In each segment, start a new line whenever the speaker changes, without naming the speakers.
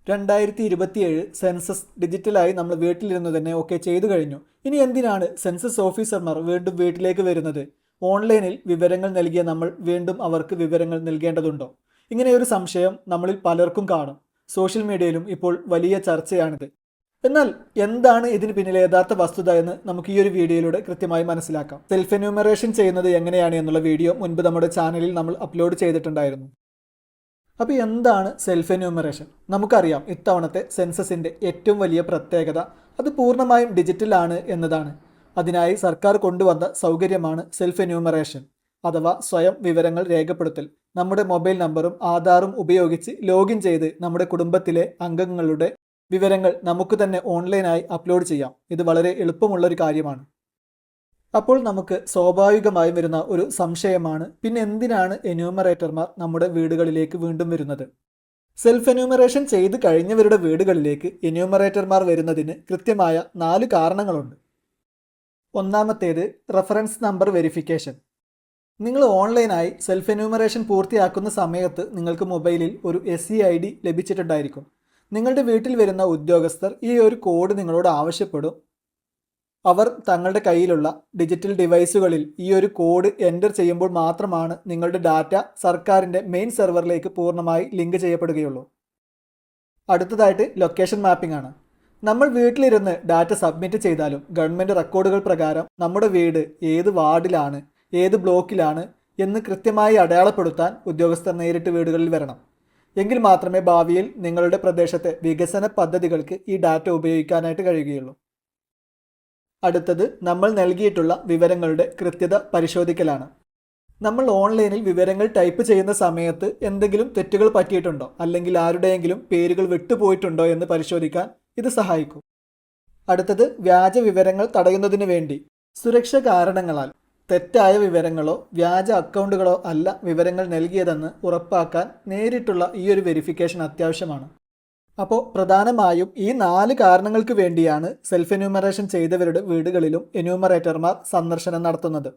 2027 census ഡിജിറ്റലായി നമ്മൾ വീട്ടിലിരുന്ന് തന്നെ ചെയ്തു കഴിഞ്ഞു. ഇനി എന്തിനാണ് സെൻസസ് ഓഫീസർമാർ വീണ്ടും വീട്ടിലേക്ക് വരുന്നത്? ഓൺലൈനിൽ വിവരങ്ങൾ നൽകിയ നമ്മൾ വീണ്ടും അവർക്ക് വിവരങ്ങൾ നൽകേണ്ടതുണ്ടോ? ഇങ്ങനെയൊരു സംശയം നമ്മളിൽ പലർക്കും കാണും. സോഷ്യൽ മീഡിയയിലും ഇപ്പോൾ വലിയ ചർച്ചയാണിത്. എന്നാൽ എന്താണ് ഇതിന് പിന്നിലെ യഥാർത്ഥ വസ്തുത എന്ന് നമുക്ക് ഈ ഒരു വീഡിയോയിലൂടെ കൃത്യമായി മനസ്സിലാക്കാം. സെൽഫ് എന്യൂമറേഷൻ ചെയ്യുന്നത് എങ്ങനെയാണ് എന്നുള്ള വീഡിയോ മുൻപ് നമ്മുടെ ചാനലിൽ നമ്മൾ അപ്ലോഡ് ചെയ്തിട്ടുണ്ടായിരുന്നു. അപ്പോൾ എന്താണ് സെൽഫ് എന്യൂമറേഷൻ? നമുക്കറിയാം, ഇത്തവണത്തെ സെൻസസിൻ്റെ ഏറ്റവും വലിയ പ്രത്യേകത അത് പൂർണ്ണമായും ഡിജിറ്റലാണ് എന്നതാണ്. അതിനായി സർക്കാർ കൊണ്ടുവന്ന സൗകര്യമാണ് സെൽഫ് എന്യൂമറേഷൻ അഥവാ സ്വയം വിവരങ്ങൾ രേഖപ്പെടുത്തൽ. നമ്മുടെ മൊബൈൽ നമ്പറും ആധാറും ഉപയോഗിച്ച് ലോഗിൻ ചെയ്ത് നമ്മുടെ കുടുംബത്തിലെ അംഗങ്ങളുടെ വിവരങ്ങൾ നമുക്ക് തന്നെ ഓൺലൈനായി അപ്ലോഡ് ചെയ്യാം. ഇത് വളരെ എളുപ്പമുള്ളൊരു കാര്യമാണ്. അപ്പോൾ നമുക്ക് സ്വാഭാവികമായും വരുന്ന ഒരു സംശയമാണ്, പിന്നെ എന്തിനാണ് എന്യൂമറേറ്റർമാർ നമ്മുടെ വീടുകളിലേക്ക് വീണ്ടും വരുന്നത്? സെൽഫ് എന്യൂമറേഷൻ ചെയ്ത് കഴിഞ്ഞവരുടെ വീടുകളിലേക്ക് എന്യൂമറേറ്റർമാർ വരുന്നതിന് കൃത്യമായ 4 കാരണങ്ങളുണ്ട്. ഒന്നാമത്തേത് റഫറൻസ് നമ്പർ വെരിഫിക്കേഷൻ. നിങ്ങൾ ഓൺലൈനായി സെൽഫ് എന്യൂമറേഷൻ പൂർത്തിയാക്കുന്ന സമയത്ത് നിങ്ങൾക്ക് മൊബൈലിൽ ഒരു SCID ലഭിച്ചിട്ടുണ്ടായിരിക്കും. നിങ്ങളുടെ വീട്ടിൽ വരുന്ന ഉദ്യോഗസ്ഥർ ഈ ഒരു കോഡ് നിങ്ങളോട് ആവശ്യപ്പെടും. അവർ തങ്ങളുടെ കയ്യിലുള്ള ഡിജിറ്റൽ ഡിവൈസുകളിൽ ഈ ഒരു കോഡ് എൻ്റർ ചെയ്യുമ്പോൾ മാത്രമാണ് നിങ്ങളുടെ ഡാറ്റ സർക്കാരിൻ്റെ മെയിൻ സെർവറിലേക്ക് പൂർണ്ണമായി ലിങ്ക് ചെയ്യപ്പെടുകയുള്ളൂ. അടുത്തതായിട്ട് ലൊക്കേഷൻ മാപ്പിംഗ് ആണ്. നമ്മൾ വീട്ടിലിരുന്ന് ഡാറ്റ സബ്മിറ്റ് ചെയ്താലും ഗവൺമെൻറ് റെക്കോർഡുകൾ പ്രകാരം നമ്മുടെ വീട് ഏത് വാർഡിലാണ്, ഏത് ബ്ലോക്കിലാണ് എന്ന് കൃത്യമായി അടയാളപ്പെടുത്താൻ ഉദ്യോഗസ്ഥർ നേരിട്ട് വീടുകളിൽ വരണം. എങ്കിൽ മാത്രമേ ഭാവിയിൽ നിങ്ങളുടെ പ്രദേശത്തെ വികസന പദ്ധതികൾക്ക് ഈ ഡാറ്റ ഉപയോഗിക്കാനായിട്ട് കഴിയുകയുള്ളൂ. അടുത്തത് നമ്മൾ നൽകിയിട്ടുള്ള വിവരങ്ങളുടെ കൃത്യത പരിശോധിക്കലാണ്. നമ്മൾ ഓൺലൈനിൽ വിവരങ്ങൾ ടൈപ്പ് ചെയ്യുന്ന സമയത്ത് എന്തെങ്കിലും തെറ്റുകൾ പറ്റിയിട്ടുണ്ടോ, അല്ലെങ്കിൽ ആരുടെയെങ്കിലും പേരുകൾ വിട്ടുപോയിട്ടുണ്ടോ എന്ന് പരിശോധിക്കാൻ ഇത് സഹായിക്കും. അടുത്തത് വ്യാജ വിവരങ്ങൾ തടയുന്നതിന് വേണ്ടി സുരക്ഷാ കാരണങ്ങളാൽ തെറ്റായ വിവരങ്ങളോ വ്യാജ അക്കൗണ്ടുകളോ അല്ല വിവരങ്ങൾ നൽകിയതെന്ന് ഉറപ്പാക്കാൻ നേരിട്ടുള്ള ഈ ഒരു വെരിഫിക്കേഷൻ അത്യാവശ്യമാണ്. അപ്പോൾ പ്രധാനമായും ഈ 4 കാരണങ്ങൾക്ക് വേണ്ടിയാണ് സെൽഫ് എന്യൂമറേഷൻ ചെയ്തവരുടെ വീടുകളിലും എന്യൂമറേറ്റർമാർ സന്ദർശനം നടത്തുന്നത്.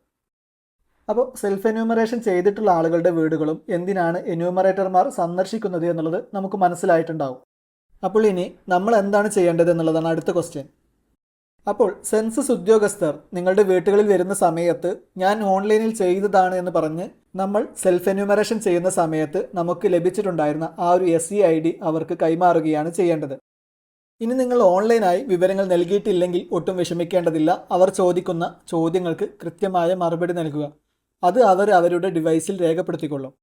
അപ്പോൾ സെൽഫ് എന്യൂമറേഷൻ ചെയ്തിട്ടുള്ള ആളുകളുടെ വീടുകളും എന്തിനാണ് എന്യൂമറേറ്റർമാർ സന്ദർശിക്കുന്നത് എന്നുള്ളത് നമുക്ക് മനസ്സിലായിട്ടുണ്ടാവും. അപ്പോൾ ഇനി നമ്മൾ എന്താണ് ചെയ്യേണ്ടത് എന്നുള്ളതാണ് അടുത്ത ക്വസ്റ്റ്യൻ. അപ്പോൾ സെൻസസ് ഉദ്യോഗസ്ഥർ നിങ്ങളുടെ വീട്ടുകളിൽ വരുന്ന സമയത്ത് ഞാൻ ഓൺലൈനിൽ ചെയ്തതാണ് എന്ന് പറഞ്ഞ് നമ്മൾ സെൽഫ് എന്യൂമറേഷൻ ചെയ്യുന്ന സമയത്ത് നമുക്ക് ലഭിച്ചിട്ടുണ്ടായിരുന്ന ആ ഒരു SCID അവർക്ക് കൈമാറുകയാണ് ചെയ്യേണ്ടത്. ഇനി നിങ്ങൾ ഓൺലൈനായി വിവരങ്ങൾ നൽകിയിട്ടില്ലെങ്കിൽ ഒട്ടും വിഷമിക്കേണ്ടതില്ല. അവർ ചോദിക്കുന്ന ചോദ്യങ്ങൾക്ക് കൃത്യമായ മറുപടി നൽകുക. അത് അവർ അവരുടെ ഡിവൈസിൽ രേഖപ്പെടുത്തിക്കൊള്ളും.